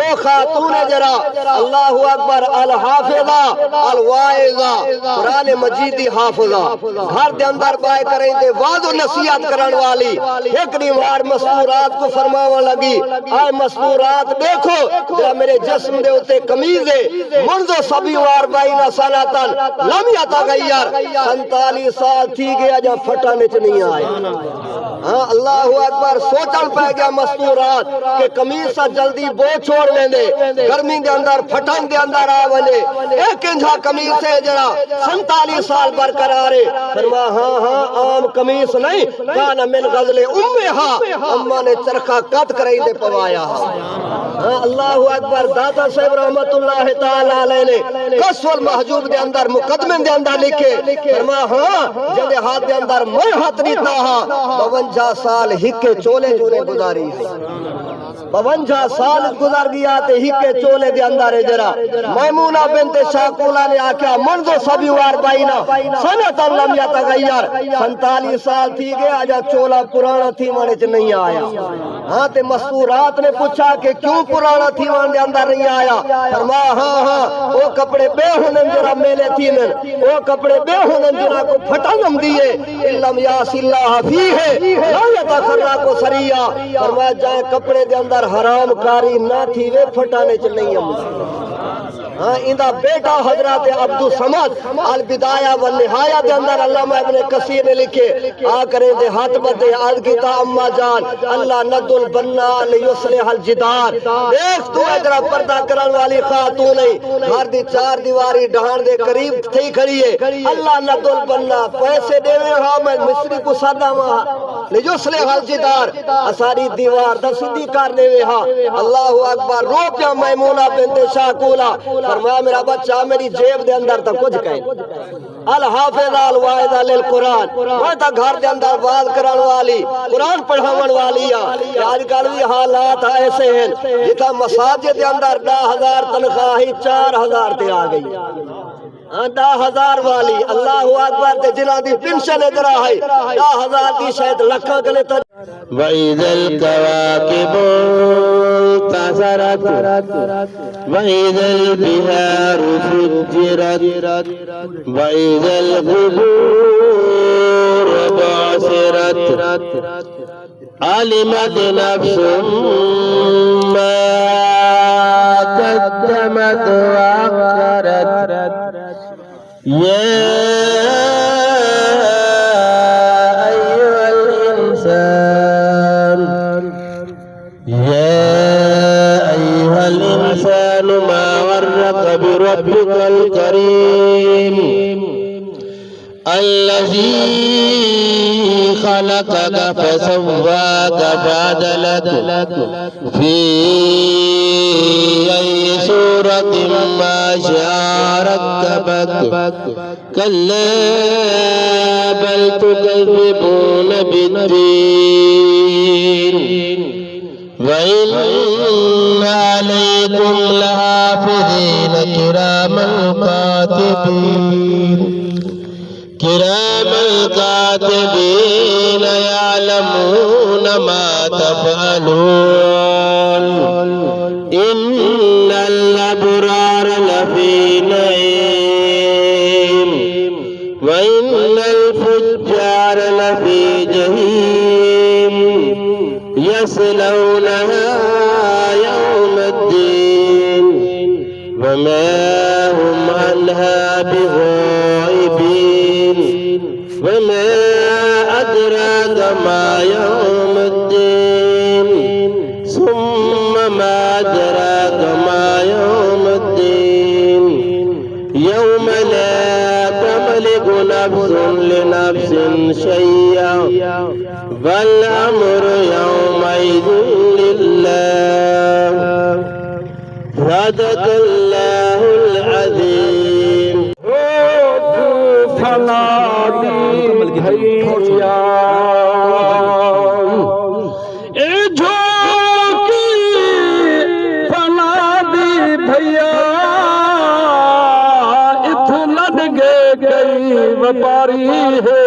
وہ خاتون جرا اللہ اکبر الحافظہ الواعظہ قرآن مجید دی حافظہ گھر دے اندر بائے کریں دے واضح و نصیحت کرن والی ایک نیوار مستورات کو فرماون لگی آئے مستورات دیکھو جرا میرے جسم دے ہوتے قمیض ہے منذ سبی وار بائینا سالتاً لم یتغیر 47 سال تھی گیا جا پھٹانے چ نہیں آیا ہاں اللہ اکبر سوچن پہ گیا مستورات کہ قمیض سا جلدی بو چھوڑ لیں دے گرمی دے اندر پھٹن دے اندر آ وجے ایک انجھا قمیض سے جڑا 47 سال برقرارے فرما ہاں ہاں عام قمیض نہیں کانا من غزل امہا اماں نے چرخہ قط کرائی دے پوایا ہاں اللہ اکبر دادا صاحب رحمت اللہ تعالی علیہ نے قصف المحجوب دے اندر مقدمے دے اندر لکھے فرما ہاں جدے ہاتھ دے اندر میں ہاتھ نہیں تاہا 52 سال ہکے چولے جونے گزاری 52 سال گزر گیا تے ہکے چولے دے اندر جرا میمونہ بنت شاکولہ نے آکھیا منذ سبی وار بائینا سنت لم یتغیر 47 سال تھی گیا آجا چولا پرانا تھی وانے چ نہیں آیا ہاں تے مستورات نے پوچھا کہ کیوں پرانا تھی وانے دے اندر نہیں آیا فرما ہاں ہاں وہ کپڑے بے ہونن جرا میلے تھینن وہ کپڑے بے ہونن جرا کو پھٹنم دیئے لم یاس اللہ فی ہے لا یتخرہ کو سریعہ فرمایا جائے کپڑے دے اندر حرام کاری نہ تھی وے پھٹانے چ نہیں ہم ہاں اندہ بیٹا حضرات عبدالصمد البدایہ والنہایہ دے اندر علامہ ابن کثیر نے لکھے آ کریں دے ہاتھ بدے آدھ کیتا اما جان اللہ ند البنا لیسلح الجدار دیکھ تو ادرا پردہ کرن والی خاتون نہیں گھر دی 4 دیواری ڈھان دے قریب تھی کھڑی ہے اللہ ند البنا پیسے دے میں ہاں میں مصری کو سادہ وہاں لیسلح الجدار اساری دیوار دا سدھی کر دے میں ہاں اللہ اکبر رو پیا میمونہ بنت شاکولہ فرمایا میرا بچہ میری جیب دے اندر تا کچھ کہیں الحافظ الواعظ للقرآن وہ تا گھر دے اندر بات کرن والی قرآن پڑھاون والی آج کل بھی حالات ایسے ہیں جتا مساجد دے اندر 10,000 تنخواہی 4,000 تے آ گئی 10,000 والی اللہ اکبر تے جنہ دی پنشن ادرا ہے 10,000 دی شاید لکھا گلے تا وَإِذَا الْكَوَاكِبُ انتَثَرَتْ وَإِذَا الْبِحَارُ فُجِّرَتْ وَإِذَا الْقُبُورُ بُعْثِرَتْ عَلِمَتْ نَفْسٌ مَا قَدَّمَتْ وَأَخَّرَتْ بربك الكريم الذي خلقك فسواك فعدلك في أي صورة ما شاء ركبك كلا بل تكذبون بالدين وإن عليكم لحافظين كراما كاتبين يعلمون ما تفعلون إن الأبرار لفي نعيم وإن الفجار لفي جحيم يصلونها يوم الدين وما هم عنها بغائبين وما أدراك ما يوم الدين ثم ما أدراك ما يوم الدين يوم لا تملك نفس لنفس شيئا والأمر يومئذ لله صدق الله العظيم فنا بھیا اے جھوکی فنا دی بھیا اتھ لڑ گئے کئی وپاری ہے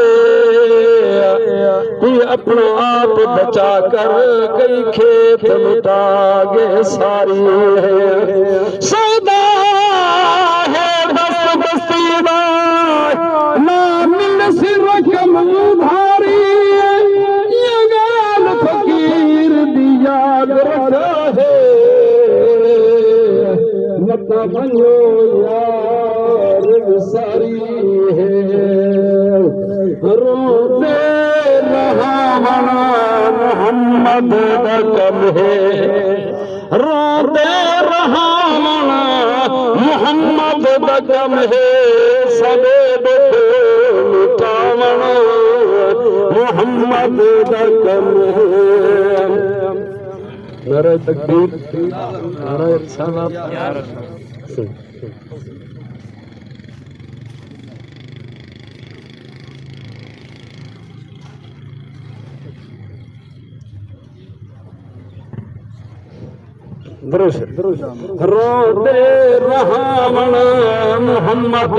کوئی اپنا آپ بچا کر کئی کھیت مٹا گے ساری ہے سودا ہے بس بستی نہ مل سر کم بھاری یہ گال فقیر دیا گرتا ہے نتا بنو یار ساری ہے روتے رہا محمد دا کم ہے روتے رہا محمد دا کم ہے سبے مٹاون محمد دا کم ہے نعرہ تکبیر نعرہ رسالت روتے رہا محمد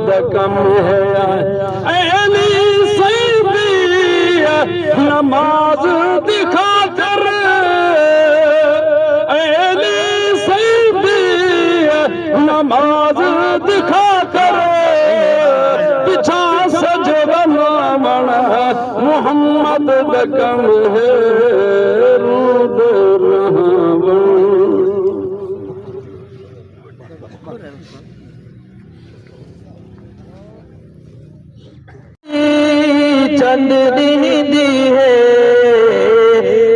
دا کم ہے علی سیدی نماز دکھا کر علی سیدی نماز دکھا کر پچھا سجدہ مانا محمد دا کم ہے روتے رہا چند دن دی ہے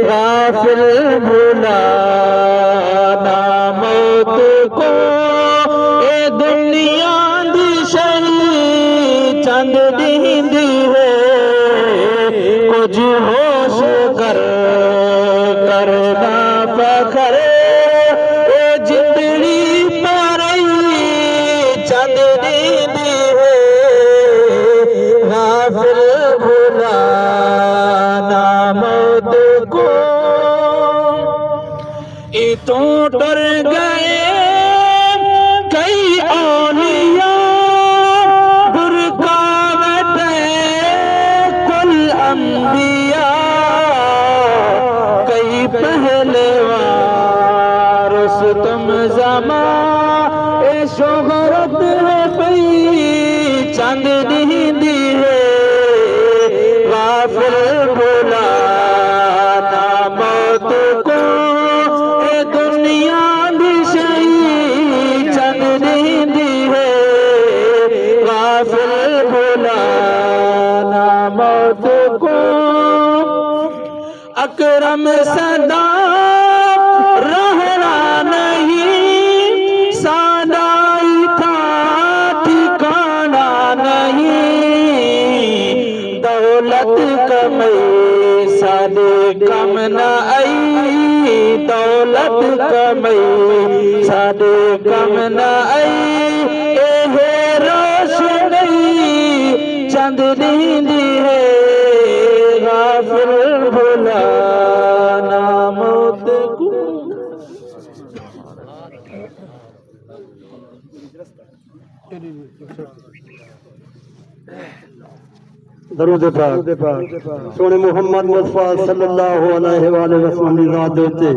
غافل بھولا نہ موت کو اے دنیا دی شہی چند دن دی ہے کچھ ہوش کر کرنا فخر اے جتنی پاری چند دن دی ہے غافل بھولا نہ موت کو تو ڈر گئے کئی اولیاء برکا بیٹھے کل انبیاء کئی پہلوان رستم زمان اے شہرت ہے پئی چند دن دی ہے غافل بھولا نہ موت کو اے دنیا دی شہی چند دن دی ہے غافل بھولا نہ موت کو اکرم صدا رہنا نہیں سادائی تھا ٹھکانا نہیں دولت کمائی سادے کم نہ آئی دولت کمائی سادے کم نہ آئی اے روشنی چند دن دی ہے غافل بھولا نہ موت کو درود پاک سونے محمد مصطفیٰ صلی اللہ علیہ وآلہ وسلم کی ذات دیتے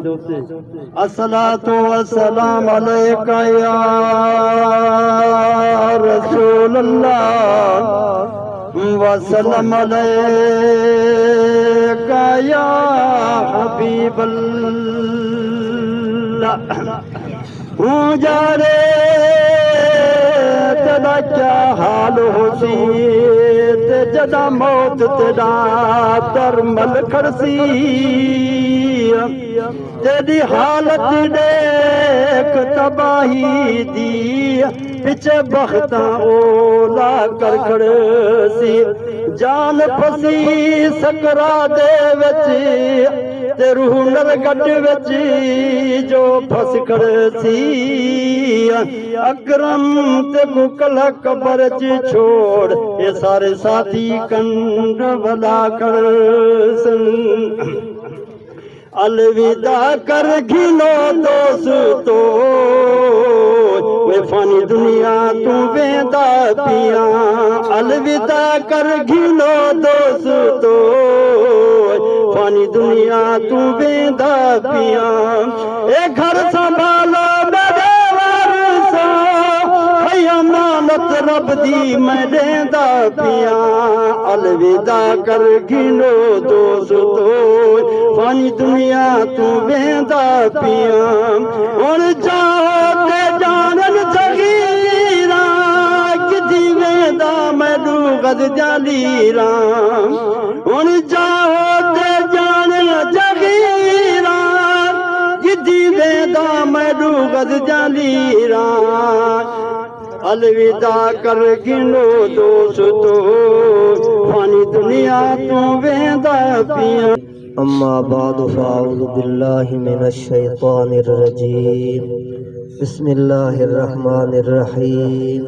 الصلاة والسلام علیکہ یا رسول اللہ وسلم علیکہ یا حبیب اللہ جارے تیرا کیا حال ہو سی جدا موت تیرا درمل کھڑسی تیری حالت دیکھ تباہی دی پچھے بختاں اولا کر کھڑسی جان پھسی سکرا دے وچی تے روح نرگٹ وچی جو پھس کھڑسی اکرم تے کو کلا قبر چی چھوڑ یہ سارے ساتھی کنڈ بلا کھڑسن الوداع کر گھنو دوستو وے فانی دنیا تو ویندا پیاں الوداع کر گھنو دوستو فانی دنیا تو ویندا پیاں اے گھر سنبھالو میرے وارثا ہے امانت رب دی میں دیندا پیاں الوداع کر گنو دوستو فانی دنیا تو ویندا پیاں ہن جاؤ تے جانن جگیراں کدی ویندا مینوں غد جالیراں ہن جاؤ تے جانن جگیراں کدی ویندا مینوں غد جالیراں الوداع کر گنو دوستو فانی دنیا تو ویندا پیاں اما بعد فاعوذ باللہ من الشیطان الرجیم بسم اللہ الرحمن الرحیم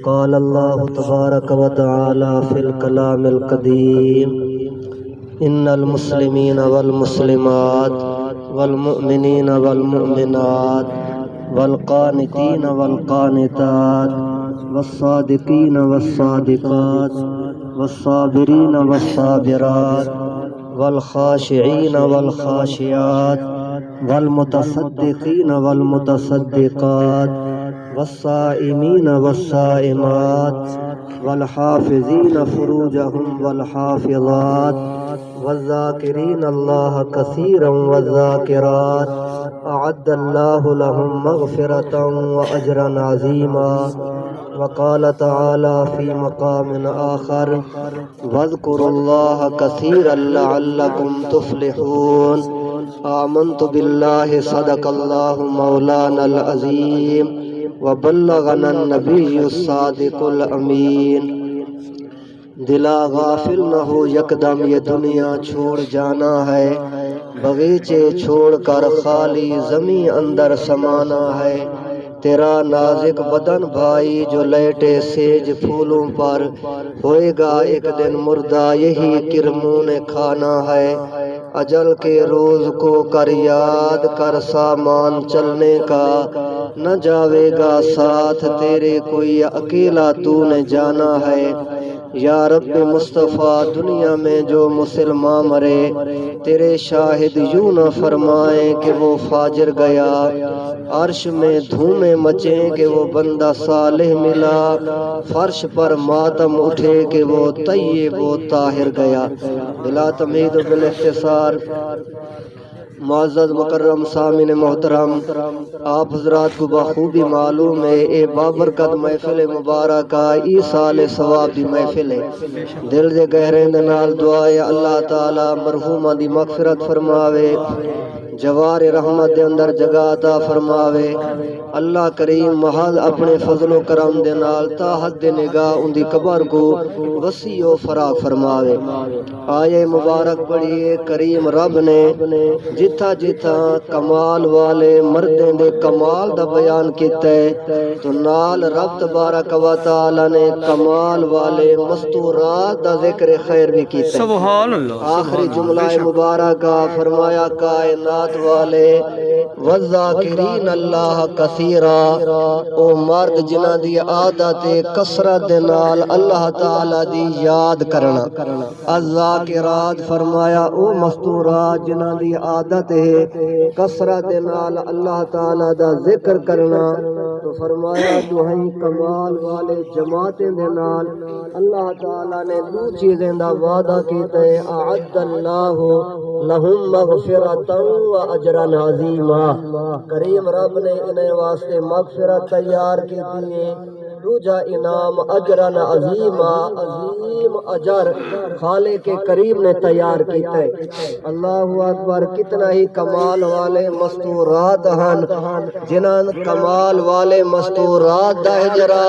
قال اللہ تبارک و تعالی فی الکلام القدیم ان المسلمین والمسلمات والمؤمنین والمؤمنات والقانتین والقانتات والصادقین والصادقات والصابرین والصابرات والخاشعین والخاشعات والمتصدقین والمتصدقات والصائمین والصائمات والحافظین فروجہم والحافظات والذاکرین اللہ کثیرا والذاکرات اعد اللہ لہم مغفرتا واجرا عظیما وقال تعالى في مقام آخر واذكروا الله كثيرا لعلكم تفلحون آمنت بالله صدق الله مولانا العظيم وبلغنا النبي الصادق الأمين دلا غافل نہ ہو یکدم یہ دنیا چھوڑ جانا ہے بغیچے چھوڑ کر خالی زمین اندر سمانا ہے تیرا نازک بدن بھائی جو لیٹے سیج پھولوں پر ہوئے گا ایک دن مردہ یہی کرموں نے کھانا ہے اجل کے روز کو کر یاد کر سامان چلنے کا نہ جاوے گا ساتھ تیرے کوئی اکیلا تو نے جانا ہے یا رب مصطفیٰ دنیا میں جو مسلمان مرے تیرے شاہد یوں نہ فرمائیں کہ وہ فاجر گیا عرش میں دھومیں مچیں کہ وہ بندہ صالح ملا فرش پر ماتم اٹھے کہ وہ طیب و طاہر گیا بلا تمہید و بالاختصار معزز مکرم سامعین محترم آپ حضرات کو بخوبی معلوم ہے اے بابرکت محفل مبارکہ ای سال ثواب دی محفل ہے دل دے گہرے نال دعا ہے اللہ تعالی مرحومہ دی مغفرت فرماوے جوار رحمت دے اندر جگہ عطا فرماوے اللہ کریم محض اپنے فضل و کرم دے نال تا حد نگاہ ان دی قبر کو وسیع و فراغ فرماوے آیے مبارک پڑھیے کریم رب نے جتھا جتھا کمال والے مردیں دے کمال دا بیان کیتا ہے تو نال رب تبارک و تعالی نے کمال والے مستورات دا ذکر خیر بھی کیتا ہے سبحان اللہ آخری جملہ مبارکہ فرمایا کائنات والے والذاکرین اللہ کثیرا او مرد جنہ دی عادت کثرت دے نال اللہ تعالی دی یاد کرنا الذاکرات فرمایا او مستورات جنہ دی عادت ہے کثرت دے نال اللہ تعالی دا ذکر کرنا تو فرمایا جو ہیں کمال والے جماعتیں دے نال اللہ تعالی نے دو چیزیں دا وعدہ کیتا ہے اعد اللہ لہم مغفرتا و اجرا عظیما کریم رب نے انہیں واسطے مغفرت تیار کی ہے دوجا انعام اجرن عظیما عظیم اجر خالق کریم نے تیار کیتا ہے اللہ اکبر کتنا ہی کمال والے مستورات ہن جنہاں کمال والے مستورات دا ہجرا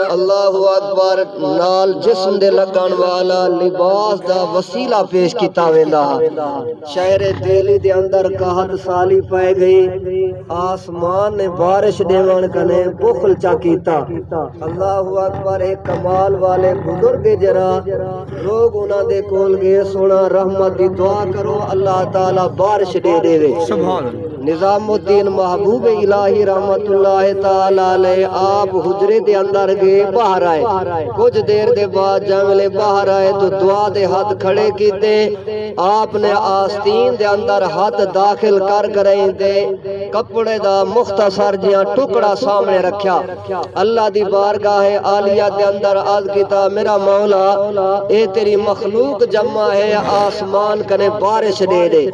اللہ اکبر نال جسم دے لگن والا لباس دا وسیلہ پیش کیتا ویندا شہر دہلی دے اندر قحط سالی پائے گئی آسمان نے بارش دیوان کنے بخل چا کیتا اللہ اکبر ایک کمال والے بزرگ جرا لوگ انہاں دے کول گئے سونا رحمت دی دعا کرو اللہ تعالی بارش دے دے سبحان اللہ نظام الدین محبوب الہی رحمت اللہ تعالی علیہ آپ حجرے دے اندر گئے باہر آئے کچھ دیر دے بعد جنگلے باہر آئے تو دعا دے ہاتھ کھڑے کیتے آپ نے آستین دے اندر ہاتھ داخل کر کریں دے کپڑے دا مختصر جیاں ٹکڑا سامنے رکھیا اللہ دی بارگاہ عالیہ دے اندر عرض کیتا میرا مولا اے تیری مخلوق جمع ہے آسمان کنے بارش دے دے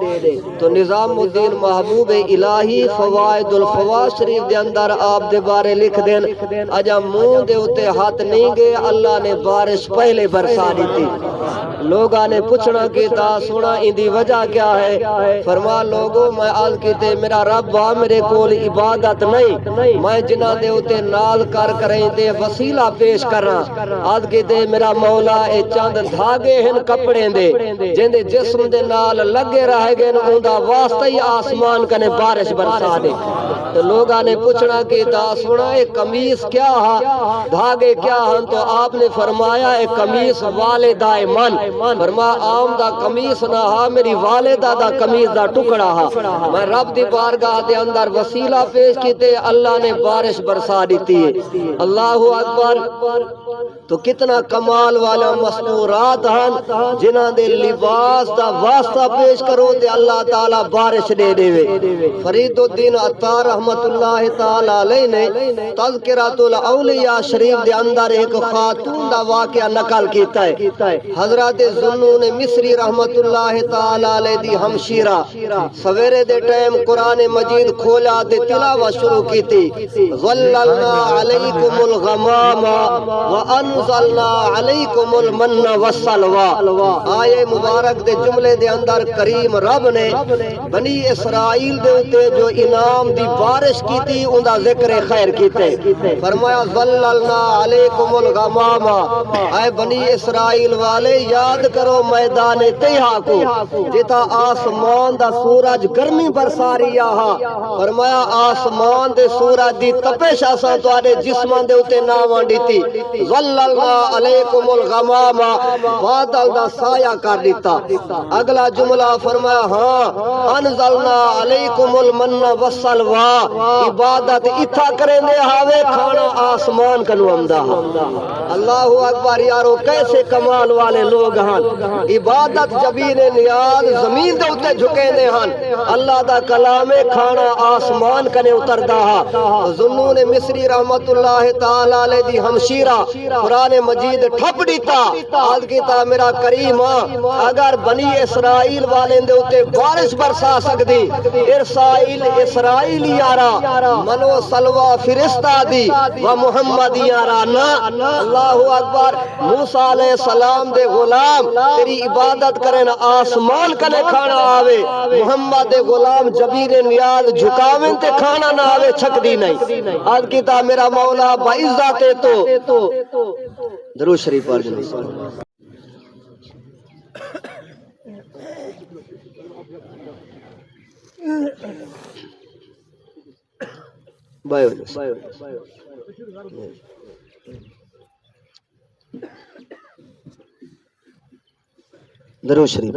تو نظام الدین محبوب الہی فوائد الفواز شریف دے اندر آپ دے بارے لکھ دین اجا منہ دے اتے ہاتھ نہیں گئے اللہ نے بارش پہلے برسا دی تھی لوگاں نے پوچھنا کیتا سنا اندی وجہ کیا ہے فرما لوگوں میں عرض کیتے میرا رب میرے کول عبادت نہیں میں جنہ دے اتے نال کر کریں دے وسیلہ پیش کرنا عرض کیتے میرا مولا اے چند دھاگے ہیں کپڑے دے جن دے جسم دے نال لگے رہ گئے اوندا واسطہ ہی آسمان کنے بارش برسا دے تو لوگاں نے پوچھنا کیتا سنا اے قمیص کیا ہا دھاگے کیا ہن تو آپ نے فرمایا اے قمیص والدہ من فرما عام دا قمیص نہ ہا میری والدہ دا قمیص دا ٹکڑا ہا میں رب دی بارگاہ دے اندر وسیلہ پیش کیتے اللہ نے بارش برسا دیتی ہے اللہ اکبر تو کتنا کمال والا مستورات ہن جنہاں دے لباس دا واسطہ پیش کرو تے اللہ تعالی بارش دے دے فرید الدین عطار رحمت اللہ تعالی علیہ نے تذکرۃ الاولیاء شریف دے اندر ایک خاتون دا واقعہ نقل کیتا ہے حضرت ذوالنون مصری رحمت اللہ تعالی علیہ دی ہمشیرہ سویرے دے ٹائم قرآن مجید کھولا تے تلاوت شروع کیتی ظللنا علیکم الغمام وانزلنا علیکم المن والسلوى آیے مبارک دے جملے دے اندر کریم رب نے بنی اسرائیل دے اتے جو انعام دی بارش کیتی ان دا ذکر خیر کیتے فرمایا ظللنا علیکم الغمام اے بنی اسرائیل والے یاد کرو میدان تیہا کو جتا آسمان دا سورج گرمی برسا رہا ہا فرمایا آسمان دے سورج دی تپش اساں تواڈے جسمان دے اوتے نہ وانڈیتی ظللنا علیکم الغمام بادل دا سایہ کر دیتا اگلا جملہ فرمایا ہاں انزلنا علیکم المن والسلوى عبادت اتھا کریں دے ہاوے کھانا آسمان کنو امدہ اللہ اکبر یارو کیسے کمال والے لوگ ہن عبادت جبین نیاز زمین دے اتے جھکیں دے ہن اللہ دا کلام کھانا آسمان کنے اتر دا ذوالنون مصری رحمت اللہ تعالی علیہ دی ہمشیرہ قرآن مجید ٹھپ دیتا آج کیتا میرا کریم اگر بنی اسرائیل والے دے اتے بارش برسا سکتی ارسائیل اسرائیل یارا منو سلوہ فرشتہ دی و محمد یارا نا اللہ اکبر موسیٰ علیہ السلام دے غلام تیری عبادت کریں آسمان کنے کھانا آوے محمد دے غلام جبیر نیاز جھکاویں تے کھانا نہ آوے چھک دی نہیں آج کیتا میرا مولا باعزت تو درود شریف پڑھ جناب بائیو درود شریف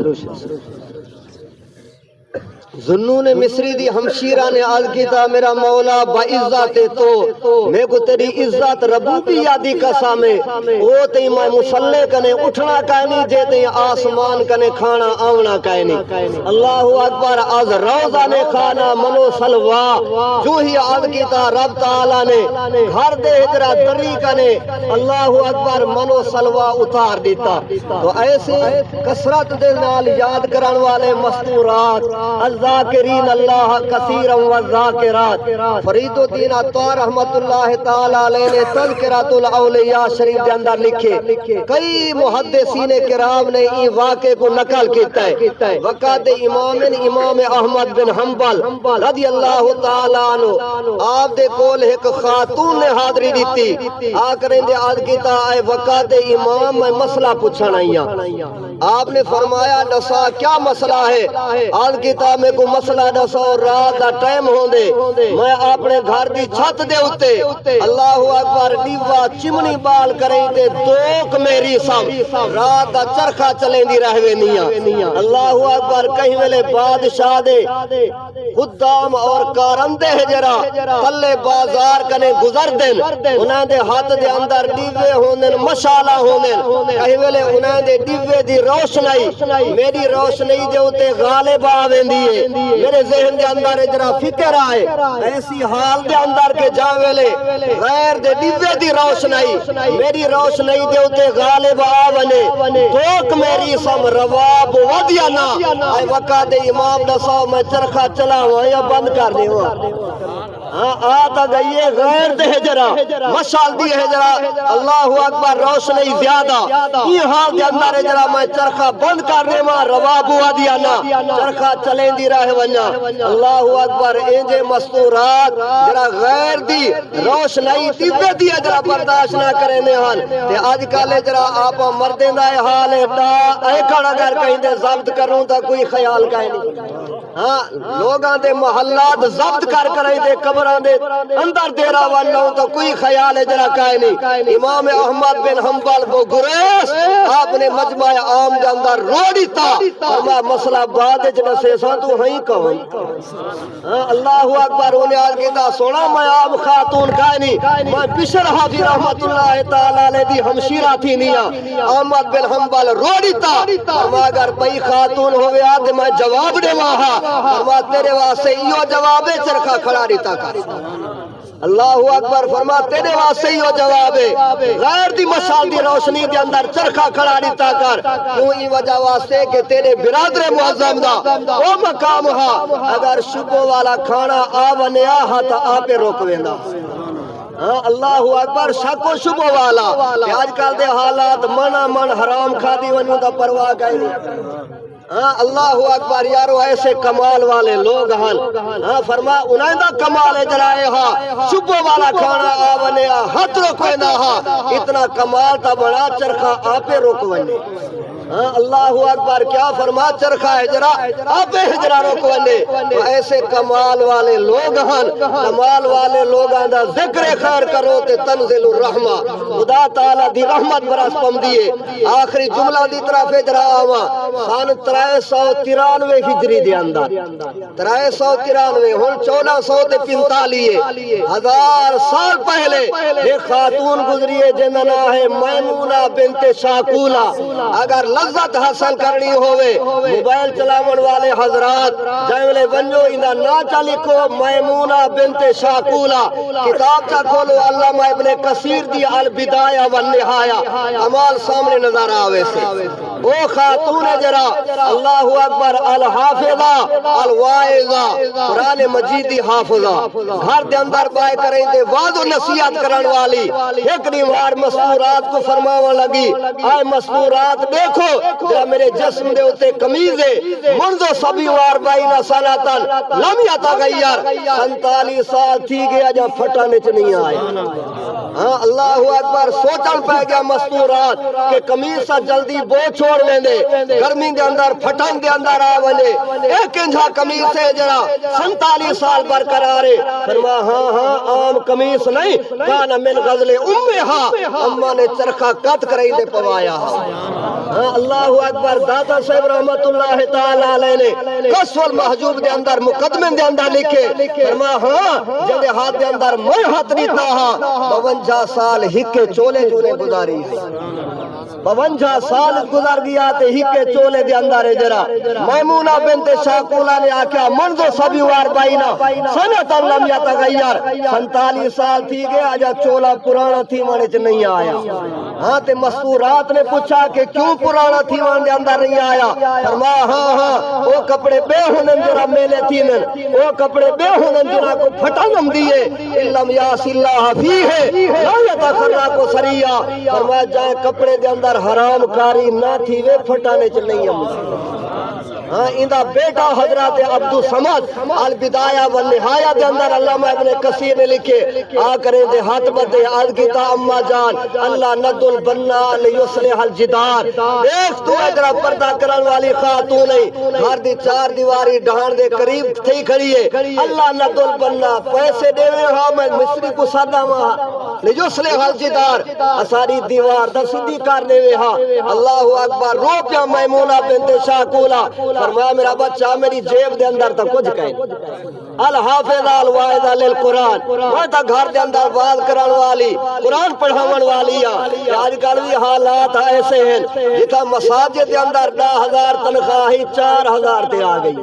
ذوالنون مصری دی ہمشیرہ نے عرض کیتا میرا مولا باعزت تو میں کو تیری عزت ربوبیت دی قسم ہے او تے میں مصلی کنے اٹھنا کہنی جے تے آسمان کنے کھانا آونا کہنی اللہ اکبر از روزہ نے کھانا منو سلوا جو ہی عرض کیتا رب تعالی نے گھر دے ہجرہ دری کنے اللہ اکبر منو سلوا اتار دیتا تو ایسے کثرت دے نال یاد کرن والے مستورات الذاکرین اللہ کثیرا والذاکرات فرید الدین عطار رحمت اللہ تعالی علیہ نے تذکرۃ الاولیاء شریف دے اندر لکھے کئی محدثین کرام نے ای واقعے کو نقل کیتا ہے وقت امام احمد بن حنبل رضی اللہ تعالی عنہ آپ دے کول ایک خاتون نے حاضری دیتی آ کریں دے آج کیتا اے وقت امام میں مسئلہ پوچھنا ہی آپ نے فرمایا دسا کیا مسئلہ ہے آج کیتا میں کو مسئلہ دسو رات دا ٹائم ہوندے میں اپنے گھر دی چھت دے اتے اللہ اکبر دیوا چمنی بال کریں تے دوک میری سب رات دا چرخا چلیں دی رہوے نیاں اللہ اکبر کہیں ویلے بادشاہ دے خدام اور کارندے ہجرا تلے بازار کنے گزر دن انہاں دے ہاتھ دے اندر دیوے ہوندن مشالہ ہوندن کہیں ویلے انہاں دے دیوے دی روشنائی میری روشنائی دے اتے غالب آویندی ہے میرے ذہن دے اندر اجرا فکر آئے ایسی حال دے اندر کے جاویلے غیر دے دیوے دی روشنائی میری روشنائی دے اتے غالب آونے توک میری سم رواب ودیانا آئے وقع دے امام دسو میں چرخہ چلا ہوا یا بند کر دے ہوا آتا گئیے غیر دے ہجرہ مشال دی ہجرہ اللہ اکبر روشنی زیادہ یہ حال دے اندر ہجرہ میں چرخہ بند کرنے ماں رواب ہوا دیانا چرخہ چلیں دی راہ ونیا اللہ اکبر انجے مستورات جرہ غیر دی روشنی دیوے دی ہجرہ برداشت نہ کرنے حال تے آج کالے جرہ آپا مردیں دائے حال ہے ایکڑ اگر کہیں دے ضبط کروں تا کوئی خیال کہیں نہیں لوگاں دے محلات ضبط کر کریں دے قبران دے اندر دیرا ونوں تو کوئی خیال ہے جرا کائے نہیں امام احمد بن حنبل کو گریس آپ نے مجمع عام دے اندر روڑی تا فرما مسئلہ بعد جنہ سے ساں تو ہی کہوں اللہ اکبر انہیں آج کہتا سونا میں عام خاتون کائے نہیں میں بشر حافظ رحمت اللہ تعالیٰ لے دی ہمشیرہ تھی نیا احمد بن حنبل روڑی تا فرما اگر بئی خاتون ہوئے آدھے میں جواب دے ماہا فرما تیرے واسے ایو جوابے چرخہ کھڑا دیتا کر اللہ اکبر فرما تیرے واسے ہی جواب ہے غیر دی مشال دی روشنی دے اندر چرخہ کھڑا دیتا کر کیوں ای وجہ واسے کہ تیرے برادر معظم دا او مقام ہا اگر شبو والا کھانا آونے آہا تا آپے روکویں دا اللہ اکبر شک و شبو والا آج کل دے حالات منع من حرام کھا دی ونیوں دا پرواہ گئی نہیں اللہ اکبر یارو ایسے کمال والے لوگ ہن فرما انہیں دا کمال اجرائے ہا شبو والا کھانا آونے ہاتھ روکوے نہ ہا اتنا کمال تا بڑا چرخہ آپے روکوے اللہ اکبر کیا فرما چرخہ ہجرہ آپے ہجرہ روکوے ایسے کمال والے لوگ ہن کمال والے لوگاں دا ذکر خیر کرو تے تنزل الرحمہ خدا تعالیٰ دی رحمت برس پم دیئے آخری جملہ دی طرف ہجرہ آواں سان 393 ہجری دے اندر 393 ہن 1445 ہزار سال پہلے ایک خاتون گزری ہے جن کا نام ہے میمونہ بنت شاکولہ اگر لذت حاصل کرنی ہوئے موبائل چلاون والے حضرات جائے ونجو انہا ناچا لکھو میمونہ بنت شاکولہ کتاب چا کھولو علامہ ابن کثیر دی البدایہ والنہایہ عمال سامنے نظر آوے سے وہ خاتون جرا اللہ اکبر الحافظہ الوائزہ قرآن مجید دی حافظہ گھر دے اندر بائے کریں دے وعد و نصیحت کرن والی ایک نیوار مستورات کو فرماوان لگی آئے مستورات دیکھو جرا میرے جسم دے ہوتے کمیزے منذ سبی وار بائینا سالاتاً لم یتغیر 47 سال تھی گیا جب پھٹانے چ نہیں آئے اللہ اکبر سوچن پہ گیا مستورات کہ کمیز سا جلدی بو چھوڑ لیں دے گرمی دے اندر پھٹن دے اندر آونے ایک انجھا کمیز سے جڑا 47 سال برقرارے فرما ہاں عام کمیز نہیں کانا من غزل امہا اممہ نے چرخہ قط کرائی دے پوایا اللہ اکبر دادا صاحب رحمت اللہ تعالیٰ علیہ نے قصف المحجوب دے اندر مقدمین دے اندر لکھے فرما ہاں جدے ہاتھ دے اندر میں ہاتھ نیتا ہاں 52 سال ہکے چولے جونے گزاری ہے 52 سال گزر گیا تے ہکے چولے دے اندر جرا میمونہ بنت شاکولہ نے آکھا منذ سبی وار بائینا سنت لم یتغیر 47 سال تھی گیا آجا چولا پرانا تھی وانے چ نہیں آیا ہاں تے مستورات نے پوچھا کہ کیوں پرانا تھی وانے دے اندر نہیں آیا فرما ہاں وہ کپڑے بے ہونن جرا میلے تھینن وہ کپڑے بے ہونن جرا کو پھٹنم دیئے لم یاس اللہ فی ہے لا یتخرہ کو سریہ فرما جائے کپڑے دے اندر حرام کاری نہ تھی وے پھٹانے چ نہیں ہم ہاں اندا بیٹا حضرت عبدالصمد البدایہ والنہایہ دے اندر علامہ ابن کثیر نے لکھے آ کریں دے ہاتھ بدے عرض کیتا اما جان اللہ ند البنا لیصلح الجدار دیکھ تو ادرا پردہ کرن والی خاتون نہیں گھر دی چار دیواری ڈھان دے قریب تھی کھڑی ہے اللہ ند البنا پیسے دے ہاں میں مصری کو سادا وہاں لیصلح الجدار اساری دیوار دا سیدھی کر دے ہاں اللہ اکبر رو پیا میمونہ بنت شاکولہ فرمایا میرا بچہ میری جیب دے اندر تا کچھ کہیں الحافظ الواعظ للقرآن میں تا گھر دے اندر باز کرن والی قرآن پڑھاون والی آج کل بھی حالات ایسے ہیں جتا مساجد دے اندر 10,000 تنخواہی 4,000 تے آ گئی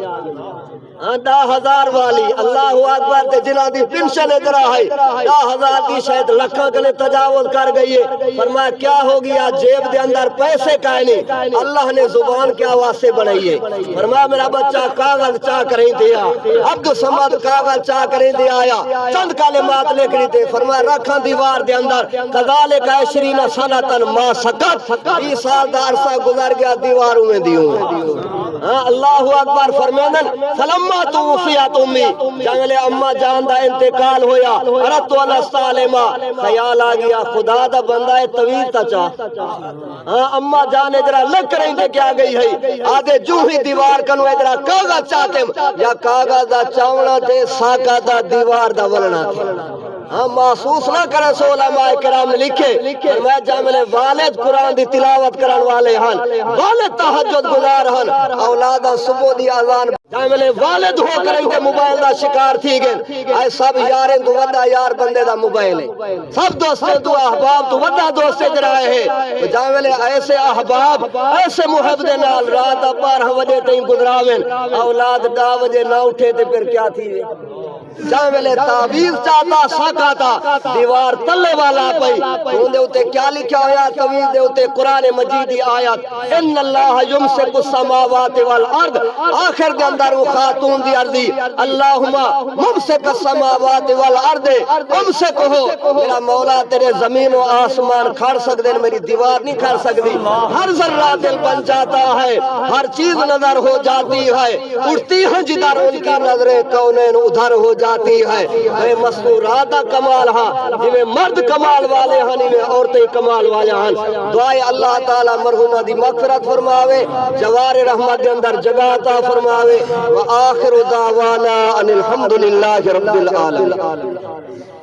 10,000 والی اللہ اکبر تے جنہ دی پنشن ادرا ہے 10,000 دی شاید لکھاں کنے تجاوز کر گئی ہے فرمایا کیا ہو گیا جیب دے اندر پیسے کائے نہیں اللہ نے زبان کے آواز سے بنائی ہے فرمایا میرا بچہ کاغذ چاہ کریں دیا عبدالصمد کاغذ چاہ کریں دیا آیا چند کلمات لکھ لی تھے فرمایا رکھاں دیوار دے اندر کذالک 20 سنتن ما سکت 20 سال دا عرصہ گزر گیا دیواروں میں دیوں اللہ اکبر فرمیدن فلما توفیت امی جانلے اما جان دا انتقال ہویا ارت والا سالمہ خیال آ گیا خدا دا بندہ طویل تا چاہ اما جان ادرا لگ کریں دے کیا گئی ہے آدھے جو ہی دیوار کنو ادرا کاغذ چاہتے یا کاغذ دا چاونا تھے ساکا دا دیوار دا ولنا تھے ہم محسوس نہ کریں سو علماء کرام نے لکھے میں جاملے والد قرآن دی تلاوت کرن والے ہن والد تہجد گزار ہن اولادا صبح دی آزان جاملے والد ہو کریں دے موبائل دا شکار تھی گئن آئے سب یاریں تو وڈا یار بندے دا موبائل ہے سب دوستیں تو احباب تو وڈا دوستے جرائے ہیں جاملے ایسے احباب ایسے محب دے نال رات 12 بجے تین گزراویں اولاد 10 بجے نہ اٹھے تے پھر کیا تھی جاملے تعویذ چاہتا ساکاتا دیوار تلے والا پئی ان دے اتے کیا لکھا ہویا تعویذ دے اتے قرآن مجید آیات ان اللہ یمسک السماوات والارض آخر دے اندر وہ خاتون دی عرضی اللہم ممسک السماوات والارض امسک ہو میرا مولا تیرے زمین و آسمان کھڑ سکتے میری دیوار نہیں کھڑ سکتی ہر ذرہ دل بن جاتا ہے ہر چیز نظر ہو جاتی ہے اٹھتی ہیں جدھر ان کی نظریں کونین ادھر ہو جاتی ہے میں مستورات کمال ہاں جویں مرد کمال والے ہاں جویں عورتیں کمال والے ہاں دعائے اللہ تعالی مرحومہ دی مغفرت فرماوے جوار رحمت دے اندر جگہ عطا فرماوے وآخر دعوانا ان الحمدللہ رب العالمین